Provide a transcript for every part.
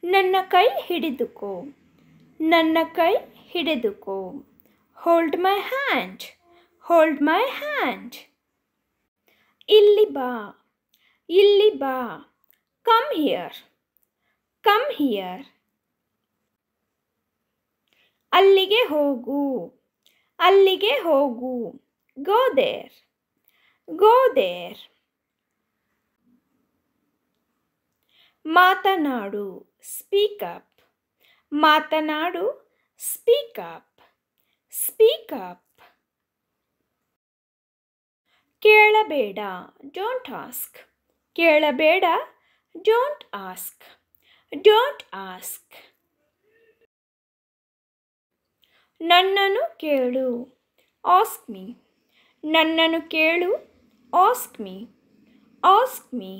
ನನ್ನ ಕೈ ಹಿಡಿದುಕೋ, ನನ್ನ ಕೈ ಹಿಡಿದುಕೋ. Hold my hand, hold my hand. ಇಲ್ಲಿ ಬಾ, ಇಲ್ಲಿ ಬಾ. Come here, come here. ಅಲ್ಲಿಗೆ ಹೋಗು, ಅಲ್ಲಿಗೆ ಹೋಗು. Go there, go there. ಮಾತನಾಡು, ಸ್ಪೀಕ್ ಅಪ್, ಮಾತನಾಡು, ಸ್ಪೀಕ್ ಅಪ್, ಸ್ಪೀಕ್ ಅಪ್. ಕೇಳಬೇಡ, ಡೋಂಟ್ ಆಸ್ಕ್, ಕೇಳಬೇಡ, ಡೋಂಟ್ ಆಸ್ಕ್, ಡೋಂಟ್ ಆಸ್ಕ್. ನನ್ನನ್ನು ಕೇಳು, ಆಸ್ಕ್ ಮೀ, ನನ್ನನ್ನು ಕೇಳು, ಆಸ್ಕ್ ಮೀ, ಆಸ್ಕ್ ಮೀ.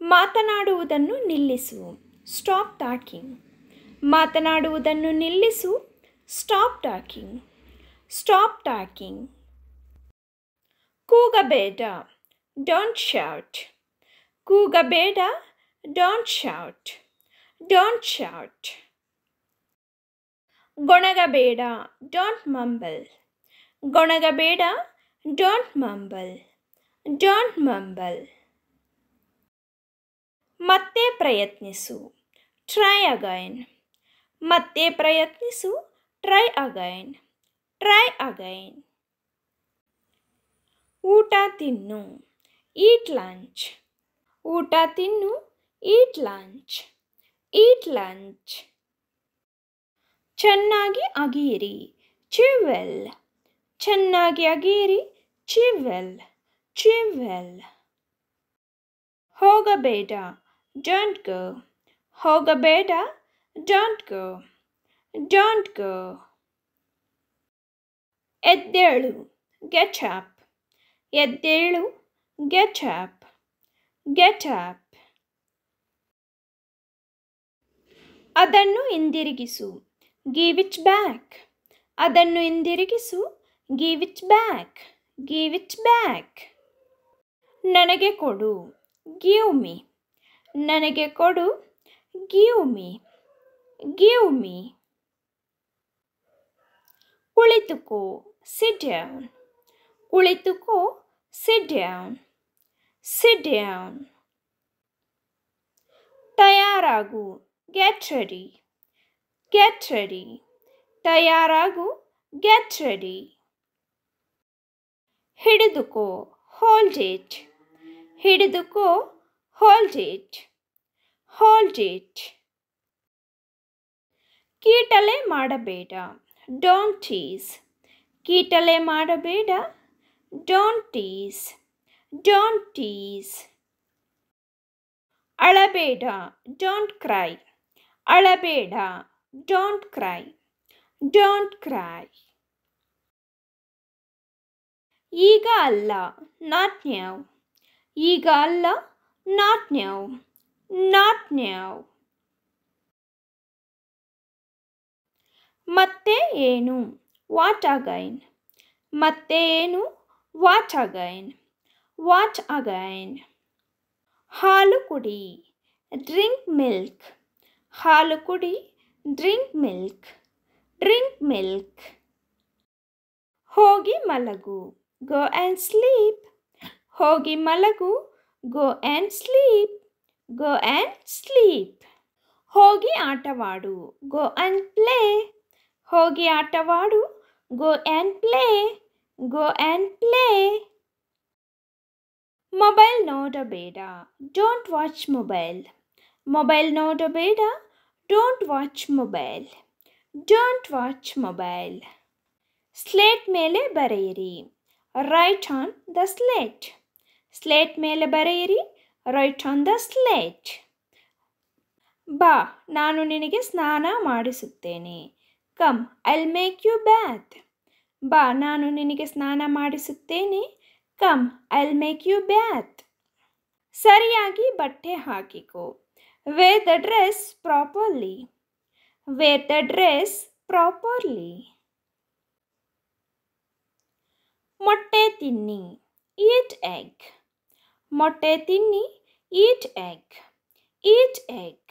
ಮಾತನಾಡುವುದನ್ನು ನಿಲ್ಲಿಸು, ಸ್ಟಾಪ್ ಟಾಕಿಂಗ್, ಮಾತನಾಡುವುದನ್ನು ನಿಲ್ಲಿಸು, ಸ್ಟಾಪ್ ಟಾಕಿಂಗ್, ಸ್ಟಾಪ್ ಟಾಕಿಂಗ್. ಕೂಗಬೇಡ, ಡೋಂಟ್ ಶೌಟ್, ಕೂಗಬೇಡ, ಡೋಂಟ್ ಶೌಟ್, ಡೋಂಟ್ ಶೌಟ್. ಗೊಣಗಬೇಡ, ಡೋಂಟ್ ಮಂಬಲ್, ಗೊಣಗಬೇಡ, ಡೋಂಟ್ ಮಂಬಲ್, ಡೋಂಟ್ ಮಂಬಲ್. ಮತ್ತೆ ಪ್ರಯತ್ನಿಸು, ಟ್ರೈ ಅಗೈನ್, ಮತ್ತೆ ಪ್ರಯತ್ನಿಸು, ಟ್ರೈ ಅಗೈನ್, ಟ್ರೈ ಅಗೈನ್. ಊಟ ತಿನ್ನು, ಈಟ್ ಲಂಚ್, ಊಟ ತಿನ್ನು, ಈಟ್ ಲಂಚ್, ಈಟ್ ಲಂಚ್. ಚೆನ್ನಾಗಿ ಅಗಿಯಿರಿ, ಚೀವ್ ವೆಲ್, ಚೆನ್ನಾಗಿ ಅಗಿಯಿರಿ, ಚೀವ್ ವೆಲ್, ಚೀವ್ ವೆಲ್. ಹೋಗಬೇಡ, ಡೋಂಟ್ ಗೋ, ಹೋಗಬೇಡ, ಡೋಂಟ್ ಗೋ, ಡೋಂಟ್ ಗೋ. ಎದ್ದೇಳು, ಗೆಟ್ ಅಪ್, ಎದ್ದೇಳು, ಗೆಟ್ ಅಪ್, ಗೆಟ್ ಅಪ್. ಅದನ್ನು ಹಿಂದಿರುಗಿಸು, ಗಿವ್ ಇಟ್ ಬ್ಯಾಕ್, ಅದನ್ನು ಹಿಂದಿರುಗಿಸು, give it back, give it back. ನನಗೆ ಕೊಡು, ಗಿವ್ ಮೀ, ನನಗೆ ಕೊಡು, ಗಿವ್ ಮೀ, ಗಿವ್ ಮೀ. ಕುಳಿತುಕೋ, ಸಿಟ್ ಡೌನ್, ಕುಳಿತುಕೋ, ಸಿಟ್ ಡೌನ್, ಸಿಟ್ ಡೌನ್. ತಯಾರಾಗು, ಗೆಟ್ ರೆಡಿ, ಗೆಟ್ ರೆಡಿ, ತಯಾರಾಗು, ಗೆಟ್ ರೆಡಿ. ಹಿಡಿದುಕೋ, ಹೋಲ್ಡ್ ಇಟ್, ಹಿಡಿದುಕೋ, ಹೋಲ್ಡ್ ಇಟ್, ಹೋಲ್ಡ್ ಇಟ್. ಕೀಟಲೆ ಮಾಡಬೇಡ, ಡೋಂಟ್ ಟೀಸ್, ಕೀಟಲೆ ಮಾಡಬೇಡ, ಡೋಂಟ್ ಟೀಸ್, ಡೋಂಟ್ ಟೀಸ್. ಅಳಬೇಡ, ಡೋಂಟ್ ಕ್ರೈ, ಅಳಬೇಡ, ಡೋಂಟ್ ಕ್ರೈ, ಡೋಂಟ್ ಕ್ರೈ. ಈಗ ಅಲ್ಲ, ನಾಟ್ ನ್ಯೌ, ಈಗ ಅಲ್ಲ, ನಾಟ್ ನ್ಯೌ, ನಾಟ್ ನ್ಯೌ. ಮತ್ತೆ ಏನು, ವಾಟ್ ಅಗೈನ್, ಮತ್ತೆ ಏನು, ವಾಟ್ ಅಗೈನ್, ವಾಟ್ ಅಗೈನ್. ಹಾಲು ಕುಡಿ, ಡ್ರಿಂಕ್ ಮಿಲ್ಕ್, ಹಾಲು ಕುಡಿ, ಡ್ರಿಂಕ್ ಮಿಲ್ಕ್, ಡ್ರಿಂಕ್ ಮಿಲ್ಕ್. ಹೋಗಿ ಮಲಗು, ಗೋ ಆ್ಯಂಡ್ ಸ್ಲೀಪ್, ಹೋಗಿ ಮಲಗು, go and sleep, go and sleep. ಹೋಗಿ ಆಟವಾಡು, ಗೋ ಆ್ಯಂಡ್ ಪ್ಲೇ, ಹೋಗಿ ಆಟವಾಡು, go and play, go and play. Mobile ನೋಡಬೇಡ, ಡೋಂಟ್ ವಾಚ್ ಮೊಬೈಲ್, ಮೊಬೈಲ್ ನೋಡಬೇಡ, don't watch mobile, don't watch mobile. Slate ಮೇಲೆ ಬರೆಯಿರಿ, write on the slate, slate ಮೇಲೆ ಬರೆಯಿರಿ, ರೈಟ್ ಆನ್ ದ ಸ್ಲೇಟ್. ಬಾ, ನಾನು ನಿನಗೆ ಸ್ನಾನ ಮಾಡಿಸುತ್ತೇನೆ, come I'll make you bath, ಬಾ, ನಾನು ನಿನಗೆ ಸ್ನಾನ ಮಾಡಿಸುತ್ತೇನೆ, come I'll make you bath. ಸರಿಯಾಗಿ ಬಟ್ಟೆ ಹಾಕಿಕೋ, wear the dress properly, wear the dress properly. ಮೊಟ್ಟೆ ತಿನ್ನಿ, ಈಟ್ ಎಗ್, ಮೊಟ್ಟೆ ತಿನ್ನಿ, ಈಟ್ ಎಗ್, eat egg.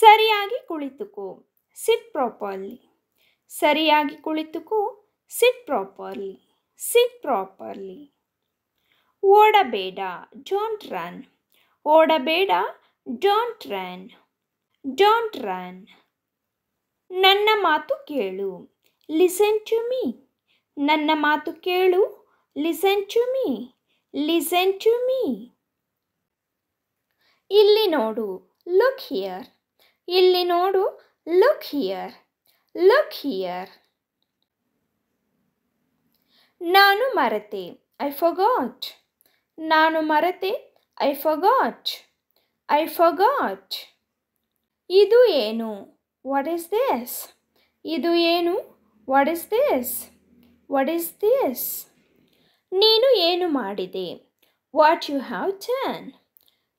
ಸರಿಯಾಗಿ ಕುಳಿತುಕೋ, sit properly. ಸರಿಯಾಗಿ ಕುಳಿತುಕೋ, sit properly. sit properly. ಓಡಬೇಡ, don't run. ಓಡಬೇಡ, don't run. don't run. ನನ್ನ ಮಾತು ಕೇಳು, listen to me. ನನ್ನ ಮಾತು ಕೇಳು, listen to me. listen to me. ಇಲ್ಲಿ ನೋಡು, look here. ಇಲ್ಲಿ ನೋಡು, look here. look here. ನಾನು ಮರೆತೆ, I forgot. ನಾನು ಮರೆತೆ, I forgot. I forgot. ಇದು ಏನು, what is this? ಇದು ಏನು, what is this? what is this? ನೀನು ಏನು ಮಾಡಿದೆ, what you have done.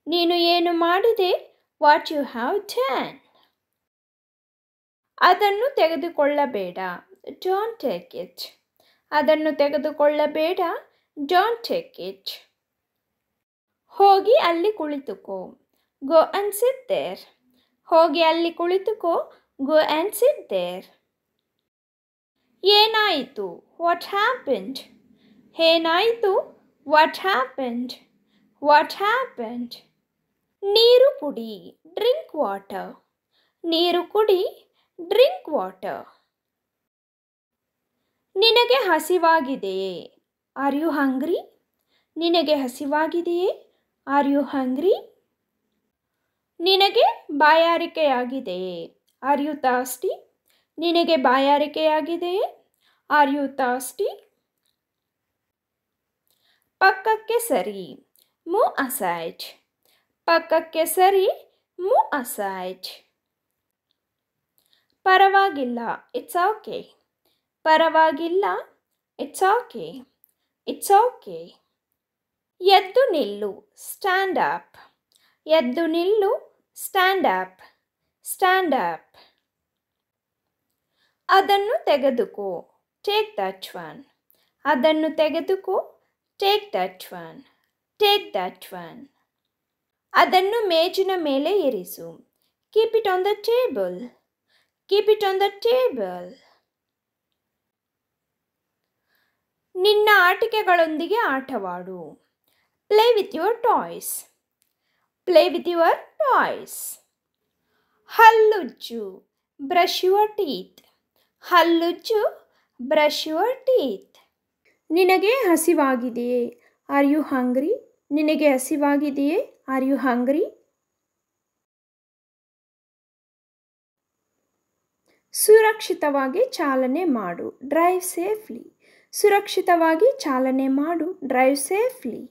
ನೀನು ಏನು ಮಾಡಿದೆ, what you have done. ಅದನ್ನು ತೆಗೆದುಕೊಳ್ಳಬೇಡ, don't take it. ಅದನ್ನು ತೆಗೆದುಕೊಳ್ಳಬೇಡ, don't take it. ಹೋಗಿ ಅಲ್ಲಿ ಕುಳಿತುಕೋ, go and sit there. ಹೋಗಿ ಅಲ್ಲಿ ಕುಳಿತುಕೋ, go and sit there. ಏನಾಯಿತು, what happened? ಏನಾಯಿತು, what happened? what happened? ನೀರು ಕುಡಿ, drink water. ನೀರು ಕುಡಿ, drink water. ನಿನಗೆ ಹಸಿವಾಗಿದೆಯೇ, are you hungry? ನಿನಗೆ ಹಸಿವಾಗಿದೆಯೇ, are you hungry? ನಿನಗೆ ಬಾಯಾರಿಕೆಯಾಗಿದೆಯೇ, are you thirsty? ನಿನಗೆ ಬಾಯಾರಿಕೆಯಾಗಿದೆಯೇ, are you thirsty? ಪಕ್ಕಕ್ಕೆ ಸರಿ, move aside. ಪಕ್ಕಕ್ಕೆ ಸರಿ, move aside. ಪರವಾಗಿಲ್ಲ, it's okay. ಪರವಾಗಿಲ್ಲ, it's okay. it's okay. ಎದ್ದು ನಿಲ್ಲು, stand up. ಎದ್ದು ನಿಲ್ಲು, stand up. stand up. ಅದನ್ನು ತೆಗೆದುಕೋ, take that one. ಅದನ್ನು ತೆಗೆದುಕೋ, take that one. take that one. ಅದನ್ನು ಮೇಜಿನ ಮೇಲೆ ಇರಿಸು, keep it on the table. keep it on the table. ನಿನ್ನ ಆಟಿಕೆಗಳೊಂದಿಗೆ ಆಟವಾಡು, play with your toys. play with your toys. ಹಲ್ಲುಜ್ಜು, brush your teeth. ಹಲ್ಲುಜ್ಜು, brush your teeth. ನಿನಗೆ ಹಸಿವಾಗಿದೆಯೇ, are you hungry? ನಿನಗೆ ಹಸಿವಾಗಿದೆಯೇ, are you hungry? ಸುರಕ್ಷಿತವಾಗಿ ಚಾಲನೆ ಮಾಡು, drive safely. ಸುರಕ್ಷಿತವಾಗಿ ಚಾಲನೆ ಮಾಡು, drive safely.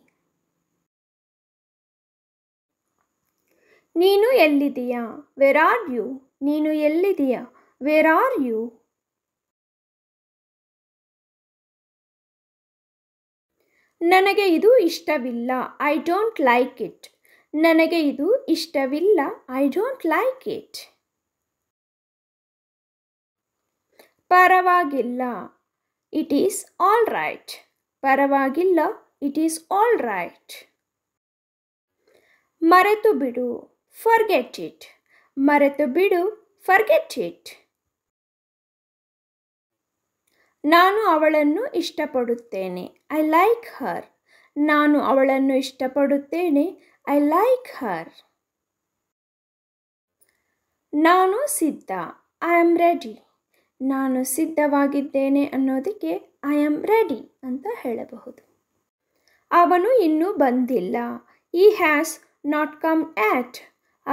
ನೀನು ಎಲ್ಲಿದೆಯಾ, where are you? ನೀನು ಎಲ್ಲಿದೆಯಾ, where are you? ನನಗೆ ಇದು ಇಷ್ಟವಿಲ್ಲ, I don't like it. ನನಗೆ ಇದು ಇಷ್ಟವಿಲ್ಲ, I don't like it. ಪರವಾಗಿಲ್ಲ, it is all right. ಪರವಾಗಿಲ್ಲ, it is all right. ಮರೆತು ಬಿಡು, forget it. ಮರೆತು ಬಿಡು, forget it. ನಾನು ಅವಳನ್ನು ಇಷ್ಟಪಡುತ್ತೇನೆ, I like her. ನಾನು ಅವಳನ್ನು ಇಷ್ಟಪಡುತ್ತೇನೆ, I like her. ನಾನು ಸಿದ್ಧ, I am ready. ನಾನು ಸಿದ್ಧವಾಗಿದ್ದೇನೆ ಅನ್ನೋದಕ್ಕೆ I am ready ಅಂತ ಹೇಳಬಹುದು. ಅವನು ಇನ್ನೂ ಬಂದಿಲ್ಲ, he has not come yet.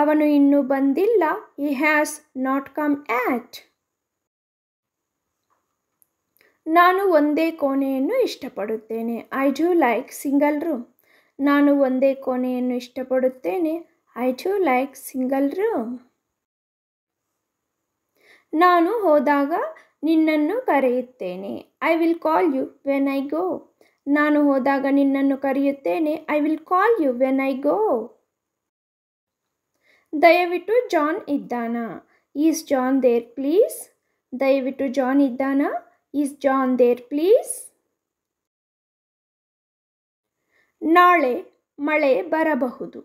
ಅವನು ಇನ್ನೂ ಬಂದಿಲ್ಲ, he has not come yet. ನಾನು ಒಂದೇ ಕೋಣೆಯನ್ನು ಇಷ್ಟಪಡುತ್ತೇನೆ, I do like single room. ನಾನು ಒಂದೇ ಕೋಣೆಯನ್ನು ಇಷ್ಟಪಡುತ್ತೇನೆ, I do like single room. ನಾನು ಹೋದಾಗ ನಿನ್ನನ್ನು ಕರೆಯುತ್ತೇನೆ, I will call you when I go. ನಾನು ಹೋದಾಗ ನಿನ್ನನ್ನು ಕರೆಯುತ್ತೇನೆ, I will call you when I go. ದಯವಿಟ್ಟು ಜಾನ್ ಇದ್ದಾನಾ, is John there please? ದಯವಿಟ್ಟು ಜಾನ್ ಇದ್ದಾನಾ, is John there please? ನಾಳೆ ಮಳೆ ಬರಬಹುದು,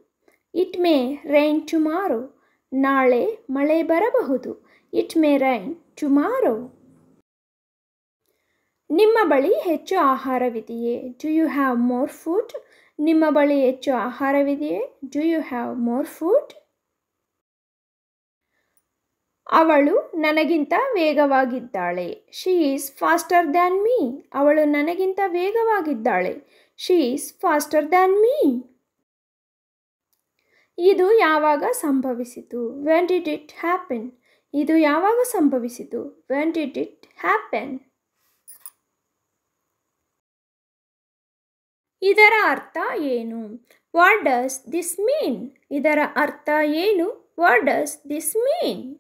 ಇಟ್ ಮೇ ರೈನ್ ಟುಮಾರೋ. ನಾಳೆ ಮಳೆ ಬರಬಹುದು. It may rain tomorrow. ನಿಮ್ಮ ಬಳಿ ಹೆಚ್ಚು ಆಹಾರವಿದೆಯೇ? Do you have more food? ನಿಮ್ಮ ಬಳಿ ಹೆಚ್ಚು ಆಹಾರವಿದೆಯೇ? Do you have more food? ಅವಳು ನನಗಿಂತ ವೇಗವಾಗಿದ್ದಾಳೆ. She is faster than me. ಅವಳು ನನಗಿಂತ ವೇಗವಾಗಿದ್ದಾಳೆ. She is faster than me. ಇದು ಯಾವಾಗ ಸಂಭವಿಸಿತು? When did it happen? ಇದು ಯಾವಾಗ ಸಂಭವಿಸಿತು? When did it happen? ಇದರ ಅರ್ಥ ಏನು? What does this mean? ಇದರ ಅರ್ಥ ಏನು? ವಾಟ್ ಡಸ್ ದಿಸ್ ಮೀನ್?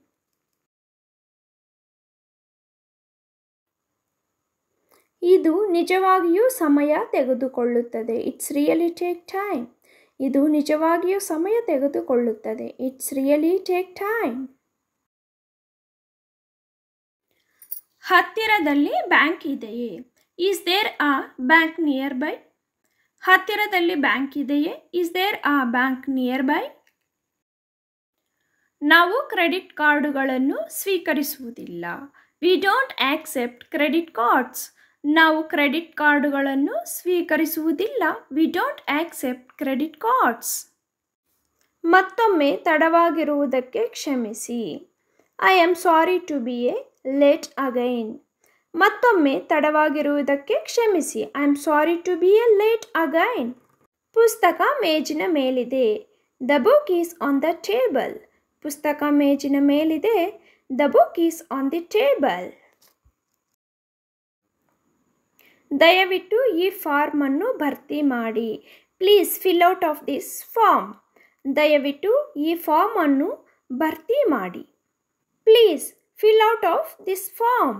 ಇದು ನಿಜವಾಗಿಯೂ ಸಮಯ ತೆಗೆದುಕೊಳ್ಳುತ್ತದೆ. It's really take time. ಇದು ನಿಜವಾಗಿಯೂ ಸಮಯ ತೆಗೆದುಕೊಳ್ಳುತ್ತದೆ. It's really take time. ಹತ್ತಿರದಲ್ಲಿ ಬ್ಯಾಂಕ್ ಇದೆಯೇ? Is there a bank nearby? ಹತ್ತಿರದಲ್ಲಿ ಬ್ಯಾಂಕ್ ಇದೆಯೇ? Is there a bank nearby? ನಾವು ಕ್ರೆಡಿಟ್ ಕಾರ್ಡುಗಳನ್ನು ಸ್ವೀಕರಿಸುವುದಿಲ್ಲ. We don't accept credit cards. ನಾವು ಕ್ರೆಡಿಟ್ ಕಾರ್ಡುಗಳನ್ನು ಸ್ವೀಕರಿಸುವುದಿಲ್ಲ. We don't accept credit cards. ಮತ್ತೊಮ್ಮೆ ತಡವಾಗಿರುವುದಕ್ಕೆ ಕ್ಷಮಿಸಿ. I am sorry to be late again. ಮತ್ತೊಮ್ಮೆ ತಡವಾಗಿರುವುದಕ್ಕೆ ಕ್ಷಮಿಸಿ. I am sorry to be late again. ಪುಸ್ತಕ ಮೇಜಿನ ಮೇಲಿದೆ. The book is on the table. ಪುಸ್ತಕ ಮೇಜಿನ ಮೇಲಿದೆ. The book is on the table. ದಯವಿಟ್ಟು ಈ ಫಾರ್ಮ್ ಅನ್ನು ಭರ್ತಿ ಮಾಡಿ. Please fill out of this form. ದಯವಿಟ್ಟು ಈ ಫಾರ್ಮ್ ಅನ್ನು ಭರ್ತಿ ಮಾಡಿ. Please fill out of this form.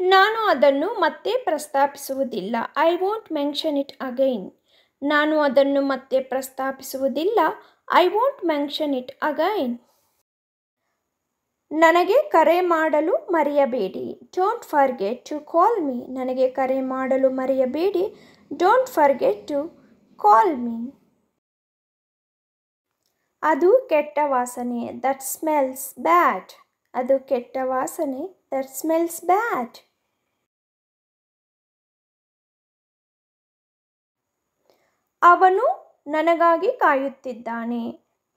ನಾನು ಅದನ್ನು ಮತ್ತೆ ಪ್ರಸ್ತಾಪಿಸುವುದಿಲ್ಲ. I won't mention it again. ನಾನು ಅದನ್ನು ಮತ್ತೆ ಪ್ರಸ್ತಾಪಿಸುವುದಿಲ್ಲ. I won't mention it again. ನನಗೆ ಕರೆ ಮಾಡಲು ಮರೆಯಬೇಡಿ. Don't forget to call me. ನನಗೆ ಕರೆ ಮಾಡಲು ಮರೆಯಬೇಡಿ. Don't forget to call me. ಅದು ಕೆಟ್ಟ ವಾಸನೆ. That smells bad. ಅದು ಕೆಟ್ಟ ವಾಸನೆ. That smells bad. ಅವನು ನನಗಾಗಿ ಕಾಯುತ್ತಿದ್ದಾನೆ.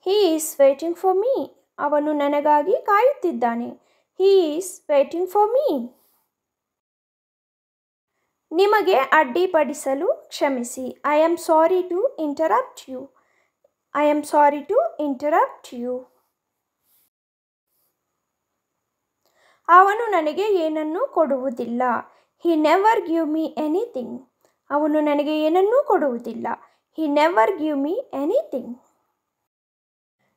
He is waiting for me. ಅವನು ನನಗಾಗಿ ಕಾಯುತ್ತಿದ್ದಾನೆ. He is waiting for me. ನಿಮಗೆ ಅಡ್ಡಿಪಡಿಸಲು ಕ್ಷಮಿಸಿ. I am sorry to interrupt you. I am sorry to interrupt you. ಅವನು ನನಗೆ ಏನನ್ನೂ ಕೊಡುವುದಿಲ್ಲ. He never give me anything. ಅವನು ನನಗೆ ಏನನ್ನೂ ಕೊಡುವುದಿಲ್ಲ. He never give me anything.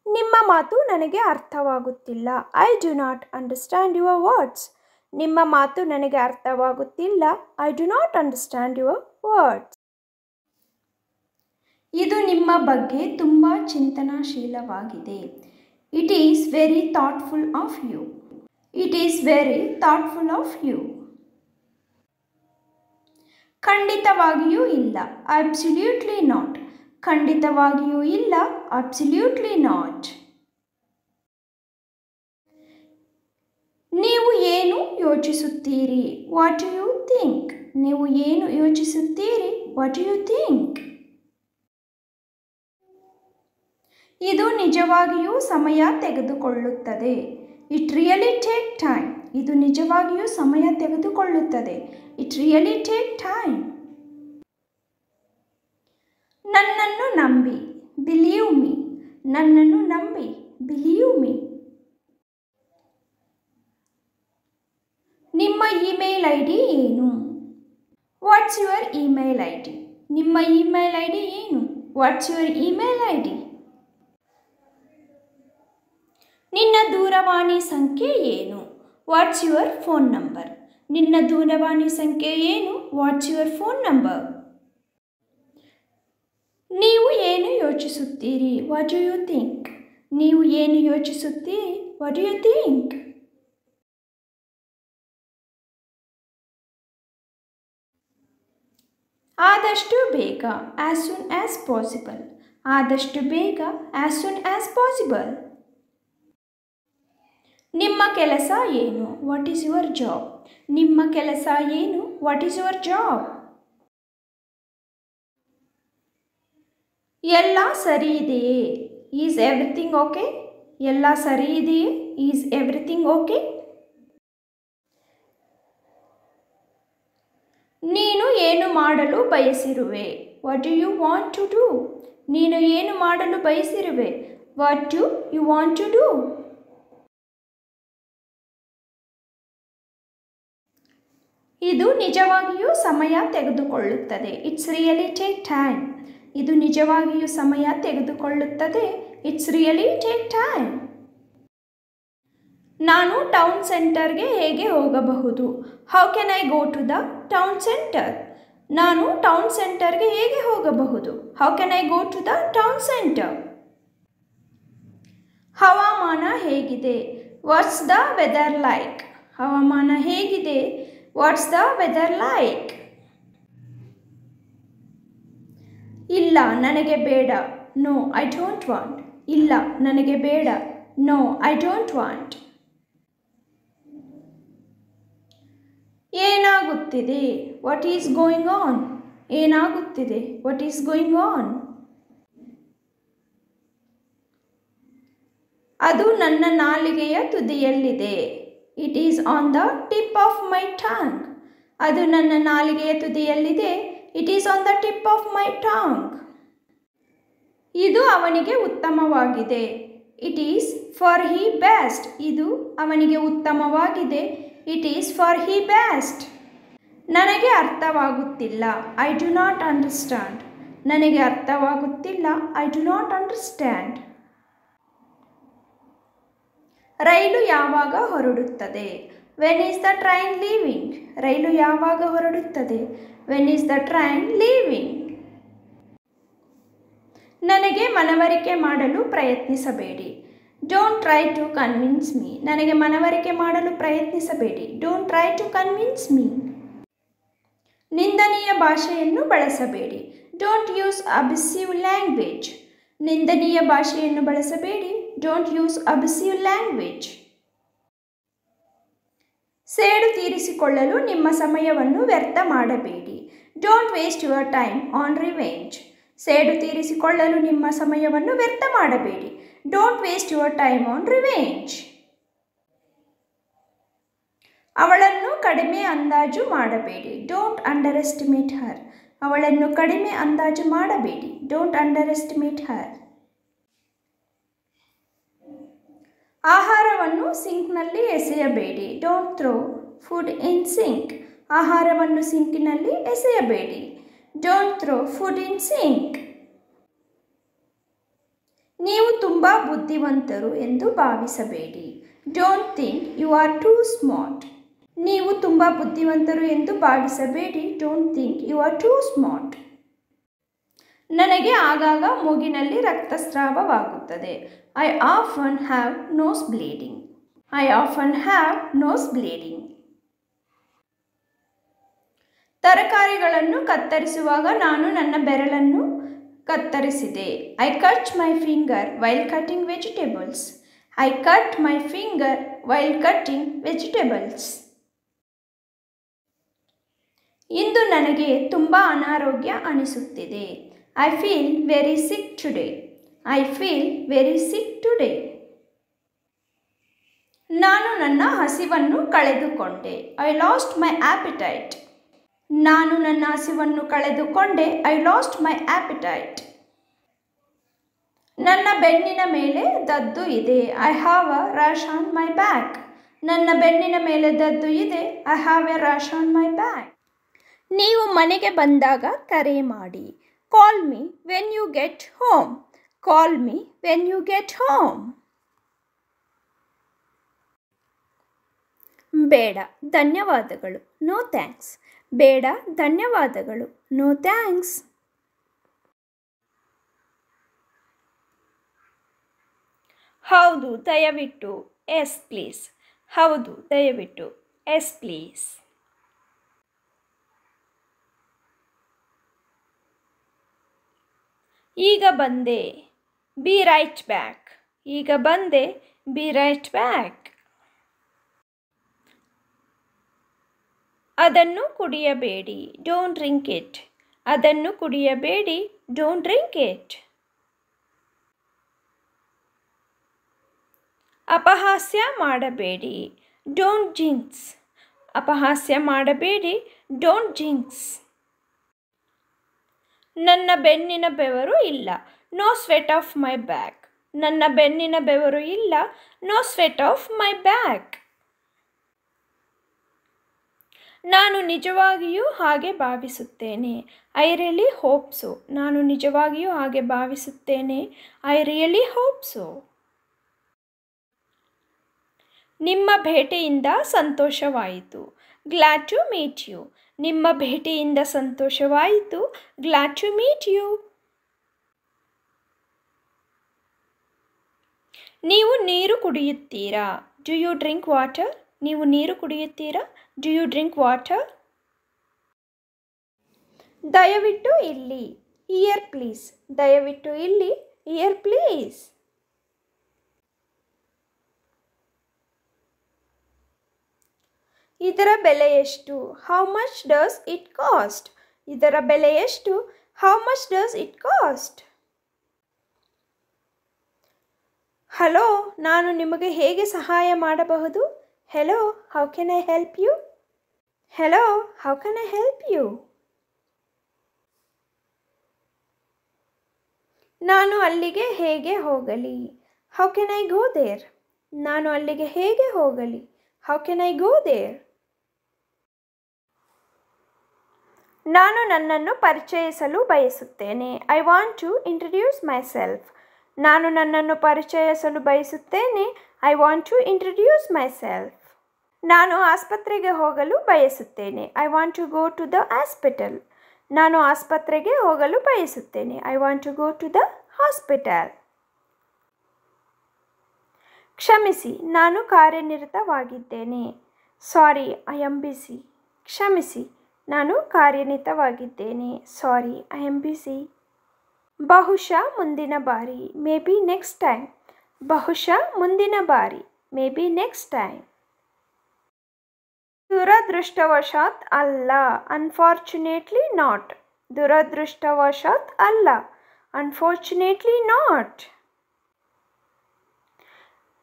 ನಿಮ್ಮ ಮಾತು ನನಗೆ ಅರ್ಥವಾಗುತ್ತಿಲ್ಲ. I do not understand your words. ನಿಮ್ಮ ಮಾತು ನನಗೆ ಅರ್ಥವಾಗುತ್ತಿಲ್ಲ. I do not understand your words. ಇದು ನಿಮ್ಮ ಬಗ್ಗೆ ತುಂಬ ಚಿಂತನಾಶೀಲವಾಗಿದೆ. It is very thoughtful of you. It is very thoughtful of you. ಖಂಡಿತವಾಗಿಯೂ ಇಲ್ಲ. Absolutely not. ಖಂಡಿತವಾಗಿಯೂ ಇಲ್ಲ. Absolutely not. ನೀವು ಏನು ಯೋಚಿಸುತ್ತೀರಿ? What do you think? ನೀವು ಏನು ಯೋಚಿಸುತ್ತೀರಿ? What do you think? ಇದು ನಿಜವಾಗಿಯೂ ಸಮಯ ತೆಗೆದುಕೊಳ್ಳುತ್ತದೆ. It really take time. ಇದು ನಿಜವಾಗಿಯೂ ಸಮಯ ತೆಗೆದುಕೊಳ್ಳುತ್ತದೆ. It really take time. ನನ್ನನ್ನು ನಂಬಿ. Believe me. ನನ್ನನ್ನು ನಂಬಿ. Believe me. ನಿಮ್ಮ ಇಮೇಲ್ ಐ ಡಿ ಏನು? What's your email I D? ನಿಮ್ಮ ಇಮೇಲ್ ಐ ಡಿ ಏನು? What's your email I D? ನಿನ್ನ ದೂರವಾಣಿ ಸಂಖ್ಯೆ ಏನು? What's your phone number? ನಿನ್ನ ದೂರವಾಣಿ ಸಂಖ್ಯೆ ಏನು? What's your phone number? ನೀವು ಏನು ಯೋಚಿಸುತ್ತೀರಿ? What do you think? ನೀವು ಏನು ಯೋಚಿಸುತ್ತೀರಿ? What do you think? ಆದಷ್ಟು ಬೇಗ. As soon as possible. ಆದಷ್ಟು ಬೇಗ, ಆ್ಯಸ್ ಸೂನ್ ಆ್ಯಸ್ ಪಾಸಿಬಲ್. ನಿಮ್ಮ ಕೆಲಸ ಏನು? What is your job? ನಿಮ್ಮ ಕೆಲಸ ಏನು? What is your job? ಎಲ್ಲ ಸರಿ ಇದೆಯೇ? Is everything okay? ಎಲ್ಲ ಸರಿ ಇದೆಯೇ? Is everything okay? ನೀನು ಏನು ಮಾಡಲು ಬಯಸಿರುವೆ? What do you want to do? ನೀನು ಏನು ಮಾಡಲು ಬಯಸಿರುವೆ? What do you want to do? ಇದು ನಿಜವಾಗಿಯೂ ಸಮಯ ತೆಗೆದುಕೊಳ್ಳುತ್ತದೆ. It's really take time. ಇದು ನಿಜವಾಗಿಯೂ ಸಮಯ ತೆಗೆದುಕೊಳ್ಳುತ್ತದೆ. It's really take time. ನಾನು ಟೌನ್ ಸೆಂಟರ್ಗೆ ಹೇಗೆ ಹೋಗಬಹುದು? How can I go to the town centre? ನಾನು ಟೌನ್ ಸೆಂಟರ್ಗೆ ಹೇಗೆ ಹೋಗಬಹುದು? How can I go to the town centre? ಹವಾಮಾನ ಹೇಗಿದೆ? What's the weather like? ಹವಾಮಾನ ಹೇಗಿದೆ? What's the weather like? ಇಲ್ಲ ನನಗೆ ಬೇಡ. No I don't want. ಇಲ್ಲ ನನಗೆ ಬೇಡ. No I don't want. ಏನಾಗುತ್ತಿದೆ? What is going on? ಏನಾಗುತ್ತಿದೆ? What is going on? ಅದು ನನ್ನ ನಾಲಿಗೆಯ ತುದಿಯಲ್ಲಿದೆ. It is on the tip of my tongue. ಅದು ನನ್ನ ನಾಲಿಗೆಯ ತುದಿಯಲ್ಲಿದೆ. It is on the tip of my tongue. ಇದು ಅವನಿಗೆ ಉತ್ತಮವಾಗಿದೆ. It is for he best. ಇದು ಅವನಿಗೆ ಉತ್ತಮವಾಗಿದೆ. It is for he best. ನನಗೆ ಅರ್ಥವಾಗುತ್ತಿಲ್ಲ. I do not understand. ನನಗೆ ಅರ್ಥವಾಗುತ್ತಿಲ್ಲ. I do not understand. ರೈಲು ಯಾವಾಗ ಹೊರಡುತ್ತದೆ? When is the train leaving? ರೈಲು ಯಾವಾಗ ಹೊರಡುತ್ತದೆ? When is the train leaving? ನನಗೆ ಮನವರಿಕೆ ಮಾಡಲು ಪ್ರಯತ್ನಿಸಬೇಡಿ. Don't try to convince me. ನನಗೆ ಮನವರಿಕೆ ಮಾಡಲು ಪ್ರಯತ್ನಿಸಬೇಡಿ. Don't try to convince me. ನಿಂದನೀಯ ಭಾಷೆಯನ್ನು ಬಳಸಬೇಡಿ. Don't use abusive language. ನಿಂದನೀಯ ಭಾಷೆಯನ್ನು ಬಳಸಬೇಡಿ. Don't use abusive language. ಸೇಡು ತೀರಿಸಿಕೊಳ್ಳಲು ನಿಮ್ಮ ಸಮಯವನ್ನು ವ್ಯರ್ಥ ಮಾಡಬೇಡಿ. Don't waste your time on revenge. ಸೇಡು ತೀರಿಸಿಕೊಳ್ಳಲು ನಿಮ್ಮ ಸಮಯವನ್ನು ವ್ಯರ್ಥ ಮಾಡಬೇಡಿ. Don't waste your time on revenge. ಅವಳನ್ನು ಕಡಿಮೆ ಅಂದಾಜು ಮಾಡಬೇಡಿ. Don't underestimate her. ಅವಳನ್ನು ಕಡಿಮೆ ಅಂದಾಜು ಮಾಡಬೇಡಿ. Don't underestimate her. ಆಹಾರವನ್ನು ಸಿಂಕ್ನಲ್ಲಿ ಎಸೆಯಬೇಡಿ. Don't throw food in sink. ಆಹಾರವನ್ನು ಸಿಂಕಿನಲ್ಲಿ ಎಸೆಯಬೇಡಿ. Don't throw food in sink. ನೀವು ತುಂಬ ಬುದ್ಧಿವಂತರು ಎಂದು ಭಾವಿಸಬೇಡಿ. Don't think you are too smart. ನೀವು ತುಂಬ ಬುದ್ಧಿವಂತರು ಎಂದು ಭಾವಿಸಬೇಡಿ. Don't think you are too smart. ನನಗೆ ಆಗಾಗ ಮೂಗಿನಲ್ಲಿ ರಕ್ತಸ್ರಾವವಾಗುತ್ತದೆ. I often have nose bleeding. I often have nose bleeding. ತರಕಾರಿಗಳನ್ನು ಕತ್ತರಿಸುವಾಗ ನಾನು ನನ್ನ ಬೆರಳನ್ನು ಕತ್ತರಿಸಿದೆ. I cut my finger while cutting vegetables. I cut my finger while cutting vegetables. ಇಂದು ನನಗೆ ತುಂಬ ಅನಾರೋಗ್ಯ ಅನಿಸುತ್ತಿದೆ. I feel very sick today. I feel very sick today. ನಾನು ನನ್ನ ಹಸಿವನ್ನು ಕಳೆದುಕೊಂಡೆ. ಐ ಲಾಸ್ಟ್ ಮೈ ಆಪಿಟೈಟ್. ನಾನು ನನ್ನ ಹಸಿವನ್ನು ಕಳೆದುಕೊಂಡೆ. ಐ ಲಾಸ್ಟ್ ಮೈ ಆಪಿಟೈಟ್. ನನ್ನ ಬೆನ್ನಿನ ಮೇಲೆ ದದ್ದು ಇದೆ. I have a rash on my back. ನನ್ನ ಬೆನ್ನಿನ ಮೇಲೆ ದದ್ದು ಇದೆ. I have a rash on my back. ನೀವು ಮನೆಗೆ ಬಂದಾಗ ಕರೆ ಮಾಡಿ. Call me when you get home. Call me when you get home. ಬೇಡ ಧನ್ಯವಾದಗಳು. No thanks. ಬೇಡ ಧನ್ಯವಾದಗಳು. No thanks. ಹೌದು ದಯವಿಟ್ಟು. Yes please. ಹೌದು ದಯವಿಟ್ಟು. Yes please. ಈಗ ಬಂದೆ, ಬಿ ರೈಟ್ ಬ್ಯಾಕ್. ಈಗ ಬಂದೆ, ಬಿ ರೈಟ್ ಬ್ಯಾಕ್. ಅದನ್ನು ಕುಡಿಯಬೇಡಿ, ಡೋಂಟ್ ಡ್ರಿಂಕ್ ಇಟ್. ಅದನ್ನು ಕುಡಿಯಬೇಡಿ, ಡೋಂಟ್ ಡ್ರಿಂಕ್ ಇಟ್. ಅಪಹಾಸ್ಯ ಮಾಡಬೇಡಿ, ಡೋಂಟ್ ಜಿಂಕ್ಸ್. ಅಪಹಾಸ್ಯ ಮಾಡಬೇಡಿ, ಡೋಂಟ್ ಜಿಂಕ್ಸ್. ನನ್ನ ಬೆನ್ನಿನ ಬೆವರು ಇಲ್ಲ, no sweat of my back. ನನ್ನ ಬೆನ್ನಿನ ಬೆವರು ಇಲ್ಲ, no sweat of my back. ನಾನು ನಿಜವಾಗಿಯೂ ಹಾಗೆ ಭಾವಿಸುತ್ತೇನೆ, ಐ ರಿಯಲಿ ಹೋಪ್ ಸೋ. ನಾನು ನಿಜವಾಗಿಯೂ ಹಾಗೆ ಭಾವಿಸುತ್ತೇನೆ, ಐ ರಿಯಲಿ ಹೋಪ್ ಸೋ. ನಿಮ್ಮ ಭೇಟಿಯಿಂದ ಸಂತೋಷವಾಯಿತು, ಗ್ಲಾಡ್ ಟು ಮೀಟ್ ಯು. ನಿಮ್ಮ ಭೇಟಿಯಿಂದ ಸಂತೋಷವಾಯಿತು, ಗ್ಲಾಡ್ ಟು ಮೀಟ್ ಯು. ನೀವು ನೀರು ಕುಡಿಯುತ್ತೀರಾ, ಡು ಯು ಡ್ರಿಂಕ್ ವಾಟರ್. ನೀವು ನೀರು ಕುಡಿಯುತ್ತೀರಾ, ಡು ಯು ಡ್ರಿಂಕ್ ವಾಟರ್. ದಯವಿಟ್ಟು ಇಲ್ಲಿ, ಇಯರ್ ಪ್ಲೀಸ್. ದಯವಿಟ್ಟು ಇಲ್ಲಿ, ಇಯರ್ ಪ್ಲೀಸ್. ಇದರ ಬೆಲೆ ಎಷ್ಟು, how much does it cost. ಇದರ ಬೆಲೆ ಎಷ್ಟು, how much does it cost. Hello, ನಾನು ನಿಮಗೆ ಹೇಗೆ ಸಹಾಯ ಮಾಡಬಹುದು. Hello, how can I help you. Hello, how can I help you. ನಾನು ಅಲ್ಲಿಗೆ ಹೇಗೆ ಹೋಗಲಿ, how can I go there. ನಾನು ಅಲ್ಲಿಗೆ ಹೇಗೆ ಹೋಗಲಿ, how can I go there. ನಾನು ನನ್ನನ್ನು ಪರಿಚಯಿಸಲು ಬಯಸುತ್ತೇನೆ, I want to introduce myself. ನಾನು ನನ್ನನ್ನು ಪರಿಚಯಿಸಲು ಬಯಸುತ್ತೇನೆ, I want to introduce myself. ನಾನು ಆಸ್ಪತ್ರೆಗೆ ಹೋಗಲು ಬಯಸುತ್ತೇನೆ, I want to go to the hospital. ನಾನು ಆಸ್ಪತ್ರೆಗೆ ಹೋಗಲು ಬಯಸುತ್ತೇನೆ, I want to go to the hospital. ಕ್ಷಮಿಸಿ, ನಾನು ಕಾರ್ಯನಿರತವಾಗಿದ್ದೇನೆ, ಸಾರಿ ಐ ಆಮ್ ಬಿಸಿ. ಕ್ಷಮಿಸಿ, ನಾನು ಕಾರ್ಯನಿರತವಾಗಿದ್ದೇನೆ, ಸಾರಿ ಐ ಆಮ್ ಬಿಸಿ. ಬಹುಶಃ ಮುಂದಿನ ಬಾರಿ, ಮೇ ಬಿ ನೆಕ್ಸ್ಟ್ ಟೈಮ್. ಬಹುಶಃ ಮುಂದಿನ ಬಾರಿ, ಮೇ ಬಿ ನೆಕ್ಸ್ಟ್ ಟೈಮ್. ದುರದೃಷ್ಟವಶಾತ್ ಅಲ್ಲ, ಅನ್ಫಾರ್ಚುನೇಟ್ಲಿ ನಾಟ್. ದುರದೃಷ್ಟವಶಾತ್ ಅಲ್ಲ, ಅನ್ಫಾರ್ಚುನೇಟ್ಲಿ ನಾಟ್.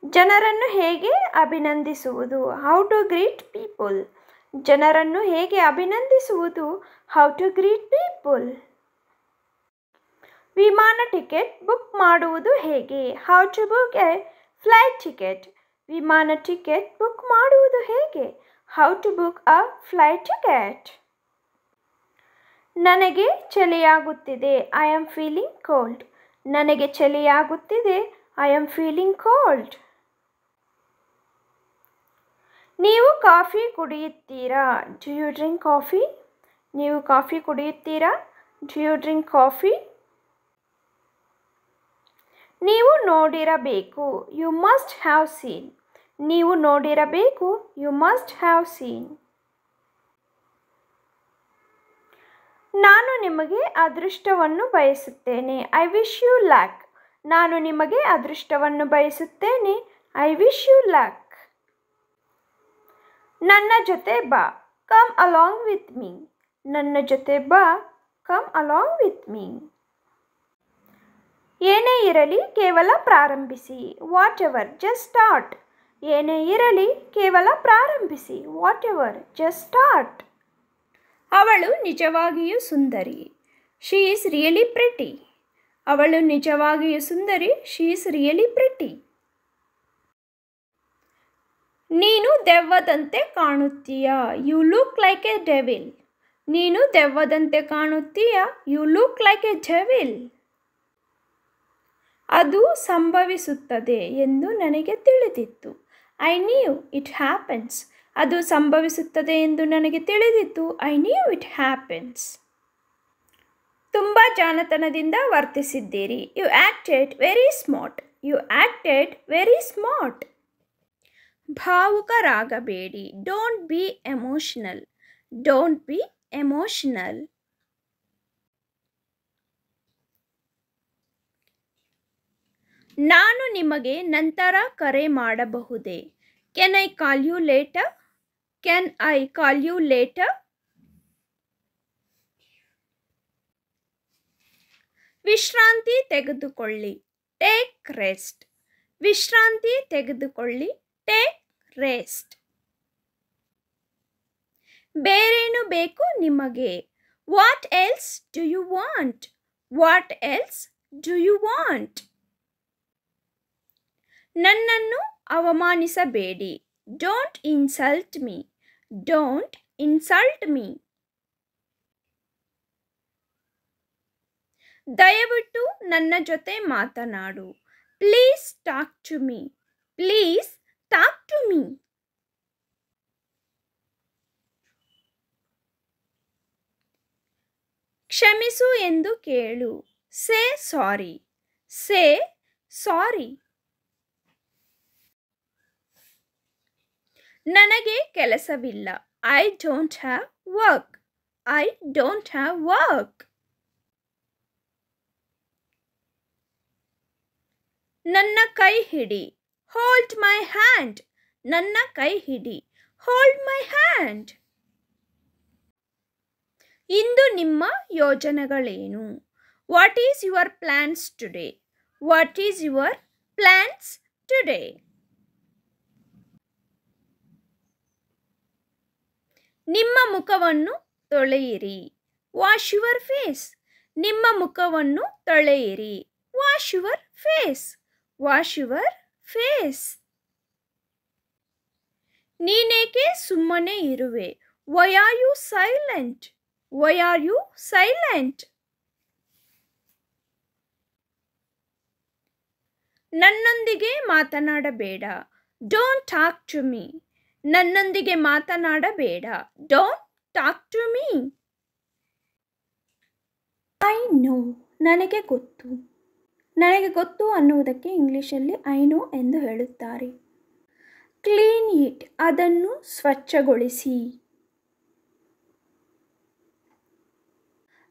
ಜನರನ್ನು ಹೇಗೆ ಅಭಿನಂದಿಸುವುದು, ಹೌ ಟು ಗ್ರೀಟ್ ಪೀಪಲ್. ಜನರನ್ನು ಹೇಗೆ ಅಭಿನಂದಿಸುವುದು, ಹೌ ಟು ಗ್ರೀಟ್ ಪೀಪಲ್. ವಿಮಾನ ಟಿಕೆಟ್ ಬುಕ್ ಮಾಡುವುದು ಹೇಗೆ, how to book a flight ticket. ವಿಮಾನ ಟಿಕೆಟ್ ಬುಕ್ ಮಾಡುವುದು ಹೇಗೆ, how to book a flight ticket. ನನಗೆ ಚಳಿಯಾಗುತ್ತಿದೆ, ಐ ಆಮ್ ಫೀಲಿಂಗ್ ಕೋಲ್ಡ್. ನನಗೆ ಚಳಿಯಾಗುತ್ತಿದೆ, ಐ ಆಮ್ ಫೀಲಿಂಗ್ ಕೋಲ್ಡ್. ನೀವು ಕಾಫಿ ಕುಡಿಯುತ್ತೀರಾ, ಡು ಯು ಡ್ರಿಂಕ್ ಕಾಫಿ. ನೀವು ಕಾಫಿ ಕುಡಿಯುತ್ತೀರಾ, ಡು ಯು ಡ್ರಿಂಕ್ ಕಾಫಿ. ನೀವು ನೋಡಿರಬೇಕು, ಯು ಮಸ್ಟ್ ಹ್ಯಾವ್ ಸೀನ್. ನೀವು ನೋಡಿರಬೇಕು, ಯು ಮಸ್ಟ್ ಹ್ಯಾವ್ ಸೀನ್. ನಾನು ನಿಮಗೆ ಅದೃಷ್ಟವನ್ನು ಬಯಸುತ್ತೇನೆ, ಐ ವಿಶ್ ಯು ಲಕ್. ನಾನು ನಿಮಗೆ ಅದೃಷ್ಟವನ್ನು ಬಯಸುತ್ತೇನೆ, ಐ ವಿಶ್ ಯು ಲಕ್. ನನ್ನ ಜೊತೆ ಬಾ, ಕಮ್ ಅಲಾಂಗ್ ವಿತ್ ಮೀ. ನನ್ನ ಜೊತೆ ಬಾ, ಕಮ್ ಅಲಾಂಗ್ ವಿತ್ ಮೀ. ಏನೇ ಇರಲಿ ಕೇವಲ ಪ್ರಾರಂಭಿಸಿ, ವಾಟ್ ಎವರ್ ಜಸ್ಟ್ ಸ್ಟಾರ್ಟ್. ಏನೇ ಇರಲಿ ಕೇವಲ ಪ್ರಾರಂಭಿಸಿ, ವಾಟ್ ಎವರ್ ಜಸ್ಟ್ ಸ್ಟಾರ್ಟ್. ಅವಳು ನಿಜವಾಗಿಯೂ ಸುಂದರಿ, ಶಿ ಈಸ್ ರಿಯಲಿ ಪ್ರಿಟಿ. ಅವಳು ನಿಜವಾಗಿಯೂ ಸುಂದರಿ, ಶಿ ಈಸ್ ರಿಯಲಿ ಪ್ರಿಟಿ. ನೀನು ದೆವ್ವದಂತೆ ಕಾಣುತ್ತೀಯಾ, you look like a devil. ನೀನು ದೆವ್ವದಂತೆ ಕಾಣುತ್ತೀಯಾ, you look like a devil. ಅದು ಸಂಭವಿಸುತ್ತದೆ ಎಂದು ನನಗೆ ತಿಳಿದಿತ್ತು, ಐ ನ್ಯೂ ಇಟ್ ಹ್ಯಾಪನ್ಸ್. ಅದು ಸಂಭವಿಸುತ್ತದೆ ಎಂದು ನನಗೆ ತಿಳಿದಿತ್ತು, ಐ ನ್ಯೂ ಇಟ್ ಹ್ಯಾಪನ್ಸ್. ತುಂಬ ಜಾಣತನದಿಂದ ವರ್ತಿಸಿದ್ದೀರಿ, you acted very smart. You acted very smart. ಭಾವುಕರಾಗಬೇಡಿ, don't be emotional. Don't be emotional. ನಾನು ನಿಮಗೆ ನಂತರ ಕರೆ ಮಾಡಬಹುದೇ? Can I call you later? Can I call you later? ವಿಶ್ರಾಂತಿ ತೆಗೆದುಕೊಳ್ಳಿ. Take rest. ವಿಶ್ರಾಂತಿ ತೆಗೆದುಕೊಳ್ಳಿ. Take rest. ಬೇರೇನು ಬೇಕು ನಿಮಗೆ? What else do you want? What else do you want? ನನ್ನನ್ನು ಅವಮಾನಿಸಬೇಡಿ. Don't insult me. Don't insult me. ದಯವಿಟ್ಟು ನನ್ನ ಜೊತೆ ಮಾತನಾಡು. Please talk to me. Please talk to me. ಕ್ಷಮಿಸು ಎಂದು ಕೇಳು. Say sorry. Say sorry. ನನಗೆ ಕೆಲಸವಿಲ್ಲ. I don't have work. I don't have work. ನನ್ನ ಕೈ ಹಿಡಿ. Hold my hand. ನನ್ನ ಕೈ ಹಿಡಿ. Hold my hand. ಇಂದು ನಿಮ್ಮ ಯೋಜನೆಗಳೇನು? What is your plans today? What is your plans today? ನಿಮ್ಮ ಮುಖವನ್ನು ತೊಳೆಯಿರಿ. Wash your face. ನಿಮ್ಮ ಮುಖವನ್ನು ತೊಳೆಯಿರಿ. Wash your face. Wash your face. ನೀನೇಕೆ ಸುಮ್ಮನೆ ಇರುವೆ? Why are you silent? Why are you silent? ನನ್ನೊಂದಿಗೆ ಮಾತನಾಡಬೇಡ. Don't talk to me. ನನ್ನೊಂದಿಗೆ ಮಾತನಾಡಬೇಡ. Don't talk to me. I know. ನನಗೆ ಗೊತ್ತು. ನನಗೆ ಗೊತ್ತು ಅನ್ನುವುದಕ್ಕೆ ಇಂಗ್ಲಿಷಲ್ಲಿ ಐ ನೋ ಎಂದು ಹೇಳುತ್ತಾರೆ. Clean it. ಅದನ್ನು ಸ್ವಚ್ಛಗೊಳಿಸಿ.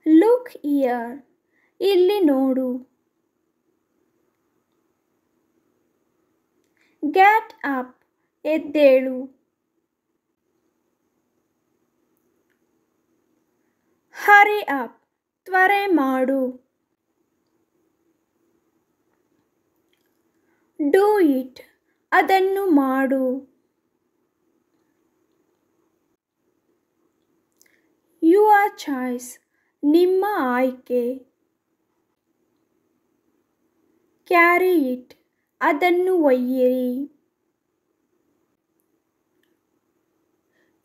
Look here. ಇಲ್ಲಿ ನೋಡು. Get up. ಎದ್ದೇಳು. Hurry up. ತ್ವರೆ ಮಾಡು. Do it. ಅದನ್ನು ಮಾಡು. Your choice. ನಿಮ್ಮ ಆಯ್ಕೆ. Carry it. ಅದನ್ನು ಒಯ್ಯಿರಿ.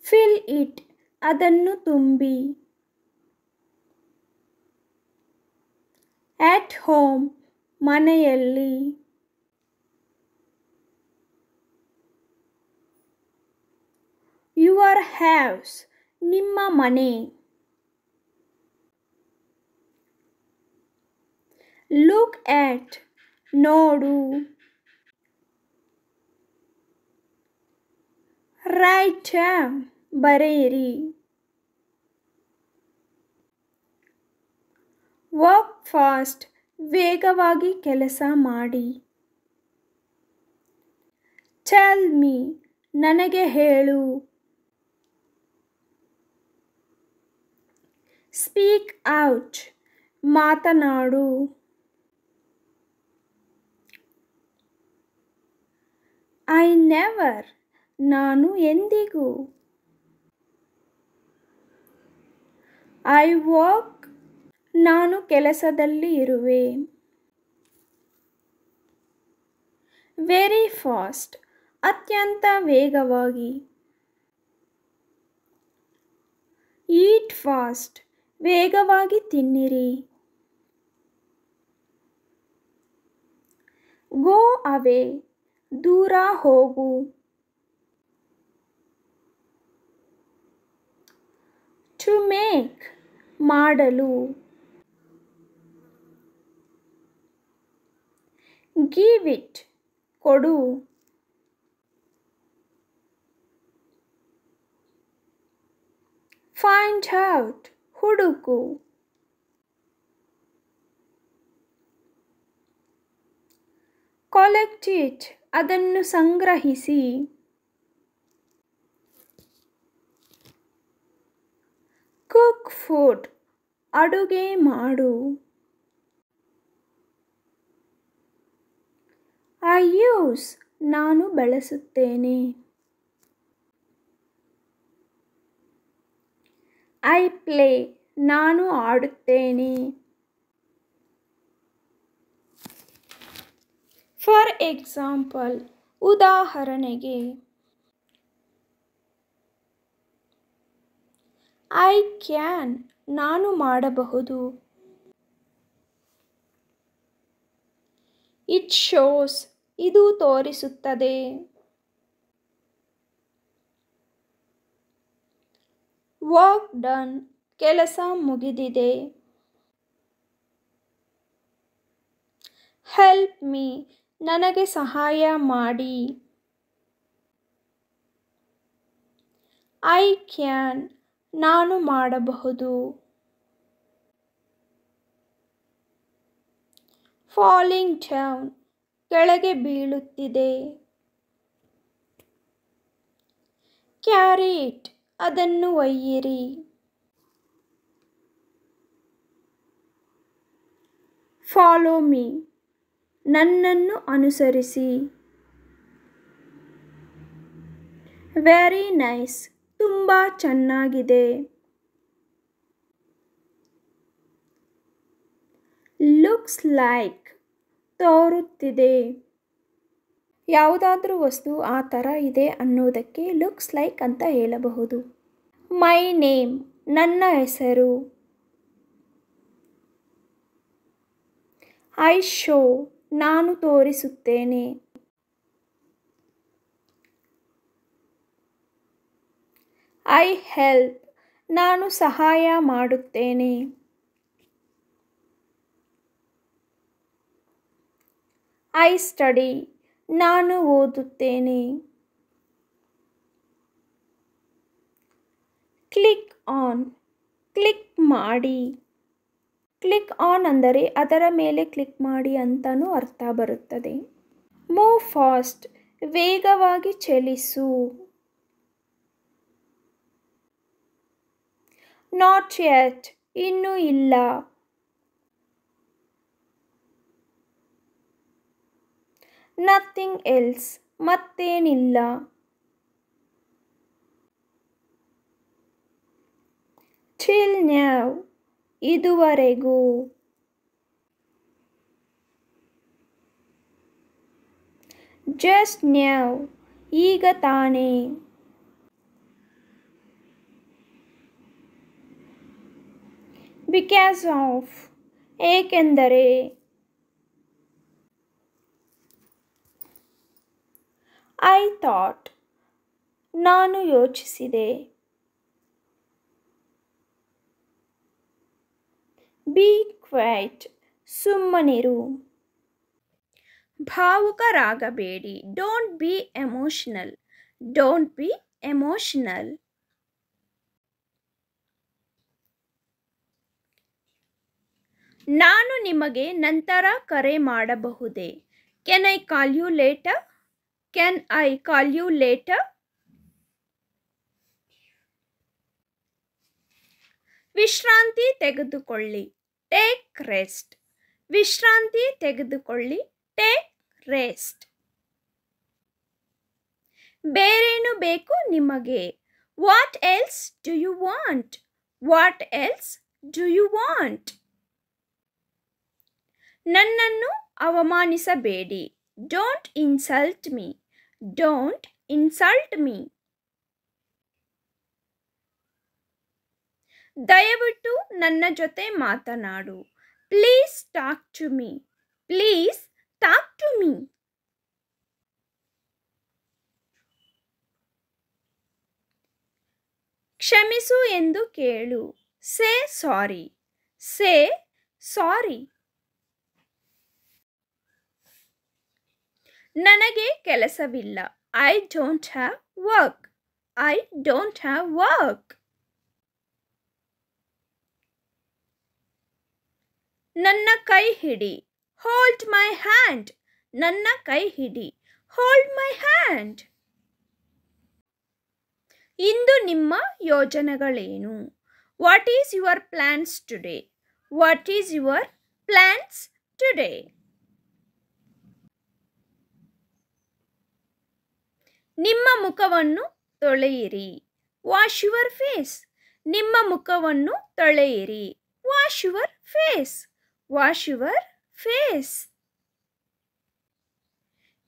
Fill it. ಅದನ್ನು ತುಂಬಿ. At home. ಮನೆಯಲ್ಲಿ. Your house. ನಿಮ್ಮ ಮನೆ. Look at. ನೋಡು. Write down. ಬರೆಯಿರಿ. Work fast. ವೇಗವಾಗಿ ಕೆಲಸ ಮಾಡಿ. Tell me. ನನಗೆ ಹೇಳು. Speak out. ಮಾತನಾಡು. I never. ನಾನು ಎಂದಿಗೂ. I work. ನಾನು ಕೆಲಸದಲ್ಲಿ ಇರುವೆ. Very fast. ಅತ್ಯಂತ ವೇಗವಾಗಿ. Eat fast. ವೇಗವಾಗಿ ತಿನ್ನಿರಿ. Go away. ದೂರ ಹೋಗು. To make. ಮಾಡಲು. Give it. ಕೊಡು. Find out. ಹುಡುಕು. collect it ಅದನ್ನು ಸಂಗ್ರಹಿಸಿ. cook food ಅಡುಗೆ ಮಾಡು. I use ನಾನು ಬಳಸುತ್ತೇನೆ. I play ನಾನು ಆಡುತ್ತೇನೆ. For example ಉದಾಹರಣೆಗೆ I can ನಾನು ಮಾಡಬಹುದು. It shows ಇದು ತೋರಿಸುತ್ತದೆ. Work done ಕೆಲಸ ಮುಗಿದಿದೆ. Help me ನನಗೆ ಸಹಾಯ ಮಾಡಿ. I can ನಾನು ಮಾಡಬಹುದು. Falling down ಕೆಳಗೆ ಬೀಳುತ್ತಿದೆ. Carry it ಅದನ್ನು ಒಯ್ಯಿರಿ. Follow me ನನ್ನನ್ನು ಅನುಸರಿಸಿ. Very nice ತುಂಬ ಚೆನ್ನಾಗಿದೆ. Looks like ತೋರುತ್ತಿದೆ. ಯಾವುದಾದ್ರೂ ವಸ್ತು ಆ ಥರ ಇದೆ ಅನ್ನೋದಕ್ಕೆ looks like ಅಂತ ಹೇಳಬಹುದು. My name ನನ್ನ ಹೆಸರು. I show ನಾನು ತೋರಿಸುತ್ತೇನೆ. I help ನಾನು ಸಹಾಯ ಮಾಡುತ್ತೇನೆ. I study ನಾನು ಓದುತ್ತೇನೆ. Click on ಕ್ಲಿಕ್ ಮಾಡಿ. ಕ್ಲಿಕ್ ಆನ್ ಅಂದರೆ ಅದರ ಮೇಲೆ ಕ್ಲಿಕ್ ಮಾಡಿ ಅಂತಲೂ ಅರ್ಥ ಬರುತ್ತದೆ. Move fast ವೇಗವಾಗಿ ಚಲಿಸು. Not yet ಇನ್ನೂ ಇಲ್ಲ. Nothing else ಮತ್ತೇನಿಲ್ಲ. Till now ಇದುವರೆಗೂ. Just now ಈಗ ತಾನೇ. Because of ಏಕೆಂದರೆ. I thought ನಾನು ಯೋಚಿಸಿದೆ. Be quiet ಸುಮ್ಮನಿರು. ಭಾವುಕರಾಗಬೇಡಿ. Don't be emotional. Don't be emotional. ನಾನು ನಿಮಗೆ ನಂತರ ಕರೆ ಮಾಡಬಹುದೇ? Can I call you later? Can I call you later? ವಿಶ್ರಾಂತಿ ತೆಗೆದುಕೊಳ್ಳಿ. Take rest. ವಿಶ್ರಾಂತಿ ತೆಗೆದುಕೊಳ್ಳಿ. Take rest. ಬೇರೇನು ಬೇಕು ನಿಮಗೆ? What else do you want? What else do you want? ನನ್ನನ್ನು ಅವಮಾನಿಸಬೇಡಿ. Don't insult me. Don't insult me. ದಯವಿಟ್ಟು ನನ್ನ ಜೊತೆ ಮಾತನಾಡು. Please talk to me. Please talk to me. ಕ್ಷಮಿಸು ಎಂದು ಕೇಳು. Say sorry. Say sorry. ನನಗೆ ಕೆಲಸವಿಲ್ಲ. I don't have work. I don't have work. ನನ್ನ ಕೈ ಹಿಡಿ. Hold my hand. ನನ್ನ ಕೈ ಹಿಡಿ. Hold my hand. ಇಂದು ನಿಮ್ಮ ಯೋಜನೆಗಳೇನು? What is your plans today? What is your plans today? ನಿಮ್ಮ ಮುಖವನ್ನು ತೊಳೆಯಿರಿ. Wash your face. ನಿಮ್ಮ ಮುಖವನ್ನು ತೊಳೆಯಿರಿ. Wash your face. Wash your face.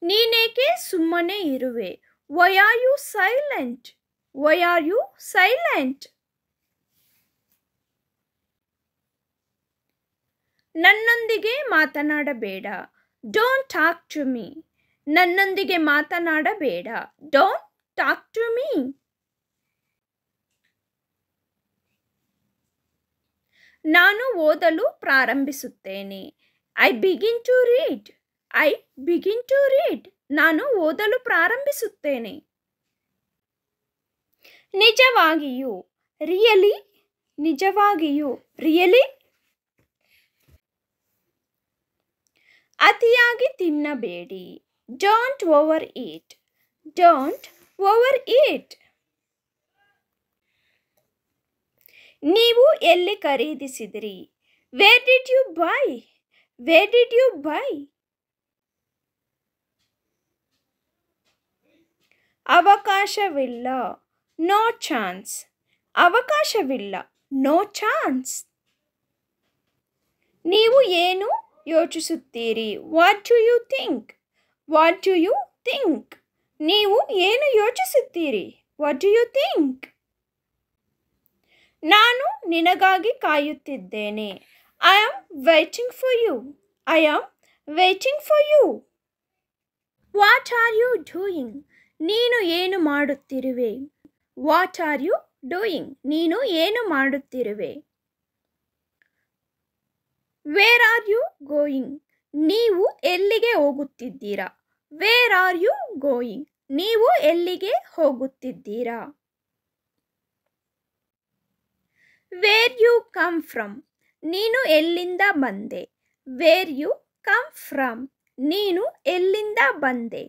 ನೀನೇಕೆ ಸುಮ್ಮನೆ ಇರುವೆ? Why are you silent? Why are you silent? ನನ್ನೊಂದಿಗೆ ಮಾತನಾಡಬೇಡ. Don't talk to me. ನನ್ನೊಂದಿಗೆ ಮಾತನಾಡಬೇಡ. Don't talk to me. ನಾನು ಓದಲು ಪ್ರಾರಂಭಿಸುತ್ತೇನೆ. I begin to read. I begin to read. ನಾನು ಓದಲು ಪ್ರಾರಂಭಿಸುತ್ತೇನೆ. ನಿಜವಾಗಿಯೂ. ರಿಯಲಿ. ನಿಜವಾಗಿಯೂ. ರಿಯಲಿ. ಅತಿಯಾಗಿ ತಿನ್ನಬೇಡಿ. Don't overeat. Don't overeat. ನೀವು ಎಲ್ಲಿ ಖರೀದಿಸಿದಿರಿ? Where did you buy? Where did you buy? ಅವಕಾಶವಿಲ್ಲ. No chance. ಅವಕಾಶವಿಲ್ಲ. No chance. ನೀವು ಏನು ಯೋಚಿಸುತ್ತೀರಿ? What do you think? What do you think? ನೀವು ಏನು ಯೋಚಿಸುತ್ತೀರಿ? What do you think? ನಾನು ನಿನಗಾಗಿ ಕಾಯುತ್ತಿದ್ದೇನೆ. I am waiting for you. I am waiting for you. What are you doing? ನೀನು ಏನು ಮಾಡುತ್ತಿರುವೆ? What are you doing? ನೀನು ಏನು ಮಾಡುತ್ತಿರುವೆ? Where are you going? ನೀವು ಎಲ್ಲಿಗೆ ಹೋಗುತ್ತಿದ್ದೀರಾ? Where are you going? ನೀವು ಎಲ್ಲಿಗೆ ಹೋಗುತ್ತಿದ್ದೀರಾ? Where you come from? ನೀನು ಎಲ್ಲಿಂದ ಬಂದೆ? Where you come from? ನೀನು ಎಲ್ಲಿಂದ ಬಂದೆ?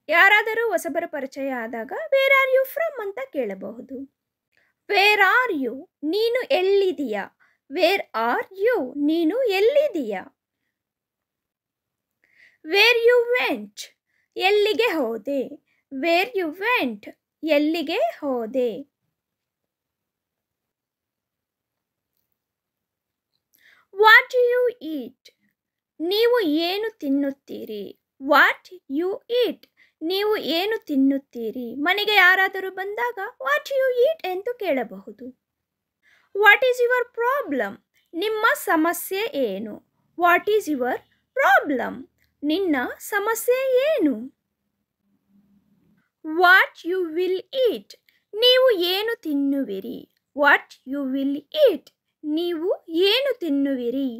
ಯಾರಾದರೂ ಹೊಸಬರ ಪರಿಚಯ ಆದಾಗ ವೇರ್ ಆರ್ ಯು ಫ್ರಮ್ ಅಂತ ಕೇಳಬಹುದು. Where are you? ನೀನು ಎಲ್ಲಿದೀಯಾ? Wear are you? ನೀನು ಎಲ್ಲಿದೀಯಾ? Wear you went? ಎಲ್ಲಿಗೆ ಹೋದೆ? Where you went? ಎಲ್ಲಿಗೆ ಹೋದೆ? What do you eat? ನೀವು ಏನು ತಿನ್ನುತ್ತೀರಿ? What you eat? ನೀವು ಏನು ತಿನ್ನುತ್ತೀರಿ? ಮನೆಗೆ ಯಾರಾದರೂ ಬಂದಾಗ ವಾಟ್ ಯು ಈಟ್ ಎಂದು ಕೇಳಬಹುದು. What is your problem? ನಿಮ್ಮ ಸಮಸ್ಯೆ ಏನು? What is your problem? ನಿನ್ನ ಸಮಸ್ಯೆ ಏನು? What you will eat? ನೀವು ಏನು ತಿನ್ನುವಿರಿ? What you will eat? ನೀವು ಏನು ತಿನ್ನುವಿರಿ?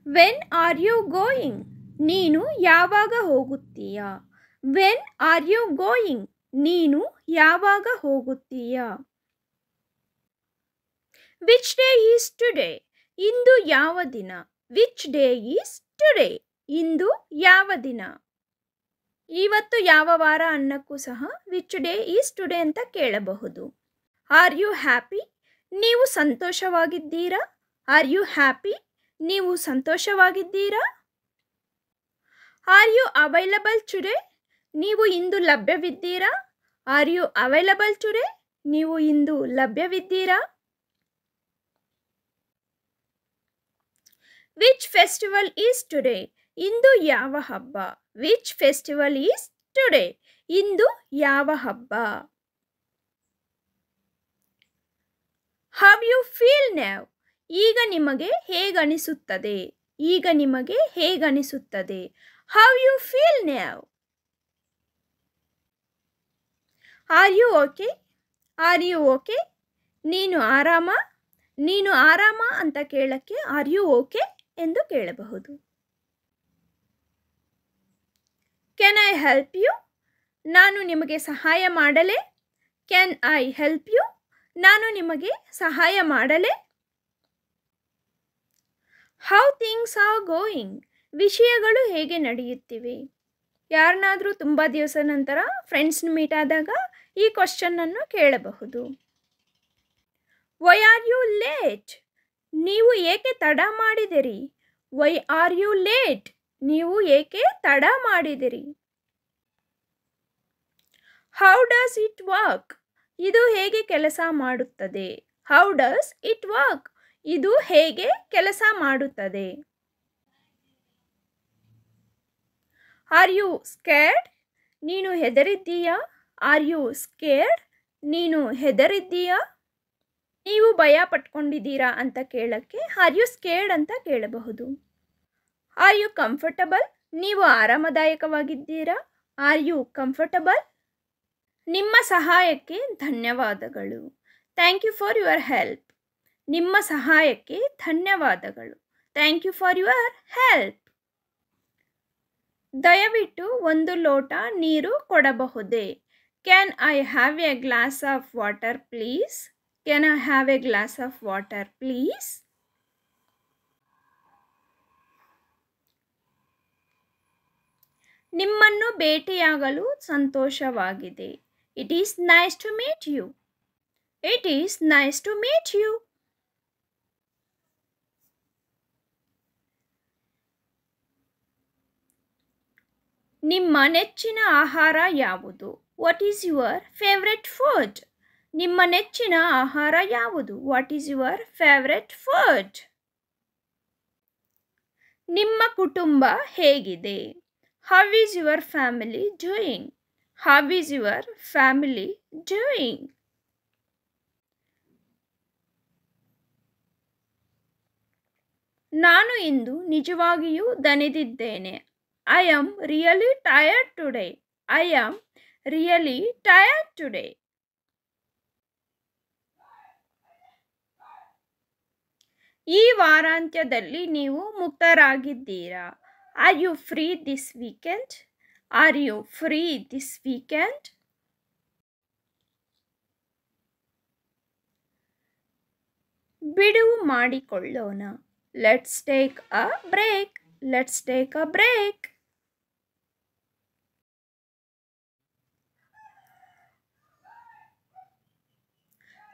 When are you going? ನೀನು ಯಾವಾಗ ಹೋಗುತ್ತೀಯಾ? When are you going? ನೀನು ಯಾವಾಗ ಹೋಗುತ್ತೀಯಾ? Which day is today? ಇಂದು ಯಾವ ದಿನ? Which day is today? ಇಂದು ಯಾವ ದಿನ? ಇವತ್ತು ಯಾವ ವಾರ ಅನ್ನಕ್ಕೂ ಸಹ ವಿಚ್ ಡೇ ಈಸ್ ಟುಡೇ ಅಂತ ಕೇಳಬಹುದು. Are you happy? ನೀವು ಸಂತೋಷವಾಗಿದ್ದೀರಾ? Are you happy? ನೀವು ಸಂತೋಷವಾಗಿದ್ದೀರಾ? Are you available today? ನೀವು ಇಂದು ಲಭ್ಯವಿದ್ದೀರಾ? Are you available today? ನೀವು ಇಂದು ಲಭ್ಯವಿದ್ದೀರಾ? Which festival is today? ಇಂದು ಯಾವ ಹಬ್ಬ? Which festival is today? ಇಂದು ಯಾವ ಹಬ್ಬ? How you feel now? ಈಗ ನಿಮಗೆ ಹೇಗನಿಸುತ್ತದೆ? ಈಗ ನಿಮಗೆ ಹೇಗನಿಸುತ್ತದೆ? How you feel now? Are you okay? Are you okay? ನೀನು ಆರಾಮ? ನೀನು ಆರಾಮ ಅಂತ ಕೇಳಕ್ಕೆ ಆರ್ ಯು ಓಕೆ ಎಂದು ಕೇಳಬಹುದು. Can I help you? ನಾನು ನಿಮಗೆ ಸಹಾಯ ಮಾಡಲೇ? Can I help you? ನಾನು ನಿಮಗೆ ಸಹಾಯ ಮಾಡಲೇ? How things are going. ವಿಷಯಗಳು ಹೇಗೆ ನಡೆಯುತ್ತಿವೆ. ಯಾರನ್ನಾದರೂ ತುಂಬ ದಿವಸ ನಂತರ ಫ್ರೆಂಡ್ಸ್ ಮೀಟ್ ಆದಾಗ ಈ ಕ್ವಶನನ್ನು ಕೇಳಬಹುದು. Why are you late. ನೀವು ಏಕೆ ತಡ ಮಾಡಿದಿರಿ. Why are you late. ನೀವು ಏಕೆ ತಡ ಮಾಡಿದಿರಿ. How does it work. ಇದು ಹೇಗೆ ಕೆಲಸ ಮಾಡುತ್ತದೆ. How does it work. ಇದು ಹೇಗೆ ಕೆಲಸ ಮಾಡುತ್ತದೆ. Are you scared. ನೀನು ಹೆದರಿದ್ದೀಯಾ. R you scared. ನೀನು ಹೆದರಿದ್ದೀಯಾ. ನೀವು ಭಯ ಪಟ್ಕೊಂಡಿದ್ದೀರಾ ಅಂತ ಕೇಳಕ್ಕೆ ಆರ್ ಯು ಸ್ಕೇರ್ಡ್ ಅಂತ ಕೇಳಬಹುದು. Are you comfortable. ನೀವು ಆರಾಮದಾಯಕವಾಗಿದ್ದೀರಾ. Are you comfortable. ನಿಮ್ಮ ಸಹಾಯಕ್ಕೆ ಧನ್ಯವಾದಗಳು. Thank you for your help. ನಿಮ್ಮ ಸಹಾಯಕ್ಕೆ ಧನ್ಯವಾದಗಳು. Thank you for your help. ದಯವಿಟ್ಟು ಒಂದು ಲೋಟ ನೀರು ಕೊಡಬಹುದೇ. Can I have a glass of water please. Can I have a glass of water please. ನಿಮ್ಮನ್ನು ಭೇಟಿಯಾಗಲು ಸಂತೋಷವಾಗಿದೆ. It is nice to meet you. It is nice to meet you. ನಿಮ್ಮ ನೆಚ್ಚಿನ ಆಹಾರ ಯಾವುದು. What is your favourite food. ನಿಮ್ಮ ನೆಚ್ಚಿನ ಆಹಾರ ಯಾವುದು. What is your favourite food. ನಿಮ್ಮ ಕುಟುಂಬ ಹೇಗಿದೆ. How is your family doing. How is your family doing. ನಾನು ಇಂದು ನಿಜವಾಗಿಯೂ ದಣಿದಿದ್ದೇನೆ. I am really tired today. I am really tired today. ಈ ವಾರಾಂತ್ಯದಲ್ಲಿ ನೀವು ಮುಕ್ತರಾಗಿದ್ದೀರಾ. Are you free this weekend. Are you free this weekend. ಬಿಡುವು ಮಾಡಿಕೊಳ್ಳೋಣ. Let's take a break. Let's take a break.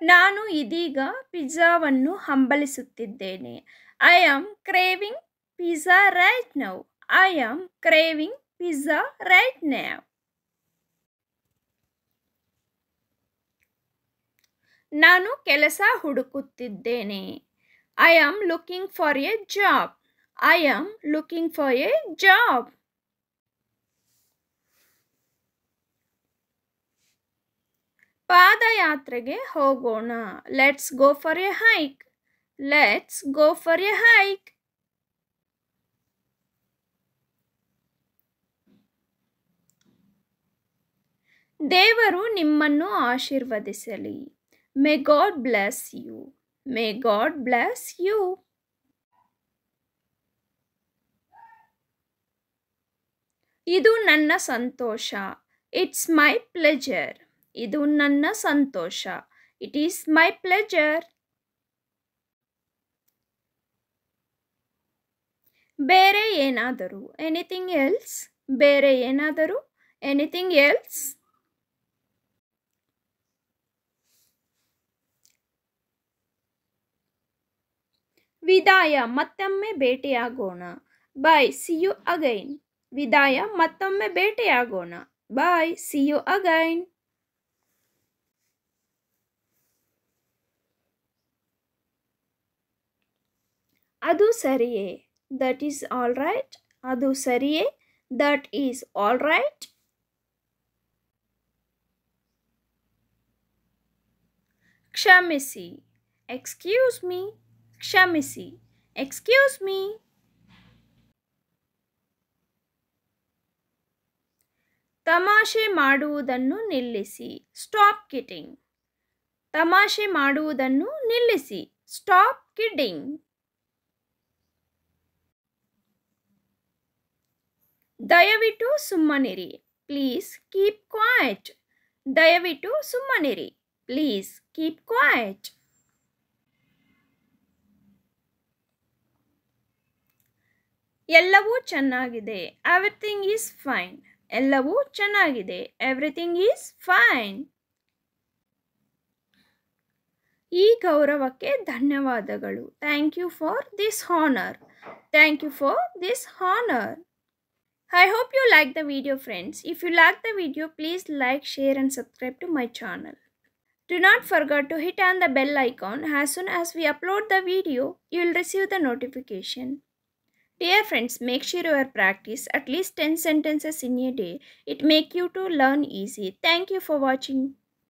ನಾನು ಇದೀಗ ಪಿಜ್ಜಾವನ್ನು ಹಂಬಲಿಸುತ್ತಿದ್ದೇನೆ. I am craving pizza right now. I am craving pizza right now. ನಾನು ಕೆಲಸ ಹುಡುಕುತ್ತಿದ್ದೇನೆ. I am looking for a job. I am looking for a job. ಪಾದಯಾತ್ರೆಗೆ ಹೋಗೋಣ. Let's go for a hike. Let's go for a hike. ದೇವರು ನಿಮ್ಮನ್ನು ಆಶೀರ್ವದಿಸಲಿ. May God bless you. May God bless you. ಇದು ನನ್ನ ಸಂತೋಷ. It's my pleasure. ಇದು ನನ್ನ ಸಂತೋಷ. It is my pleasure. ಬೇರೆ ಏನಾದರೂ. Anything else. ಬೇರೆ ಏನಾದರೂ. Anything else. ವಿದಾಯ. ಮತ್ತೊಮ್ಮೆ ಭೇಟಿಯಾಗೋಣ. ಬಾಯ್. See you again. ವಿದಾಯ. ಮತ್ತೊಮ್ಮೆ ಭೇಟಿಯಾಗೋಣ. ಬಾಯ್. See you again. ಅದು ಸರಿಯೇ. That is all right. ಅದು ಸರಿಯೇ. That is all right. ಕ್ಷಮಿಸಿ. Excuse me. ಕ್ಷಮಿಸಿ. Excuse me. ತಮಾಷೆ ಮಾಡುವುದನ್ನು ನಿಲ್ಲಿಸಿ. Stop kidding. ತಮಾಷೆ ಮಾಡುವುದನ್ನು ನಿಲ್ಲಿಸಿ. Stop kidding. ದಯವಿಟ್ಟು ಸುಮ್ಮನಿರಿ. Please keep quiet. ದಯವಿಟ್ಟು ಸುಮ್ಮನಿರಿ. Please keep quiet. ಎಲ್ಲವೂ ಚೆನ್ನಾಗಿದೆ. Everything is fine. ಎಲ್ಲವೂ ಚೆನ್ನಾಗಿದೆ. Everything is fine. ಈ ಗೌರವಕ್ಕೆ ಧನ್ಯವಾದಗಳು. Thank you for this honour. Thank you for this honour. I hope you like the video, friends. If you like the video, please like, share and subscribe to my channel. Do not forget to hit on the bell icon. As soon as we upload the video, you will receive the notification. Dear friends, make sure you practice at least 10 sentences in a day. It makes you to learn easy. Thank you for watching.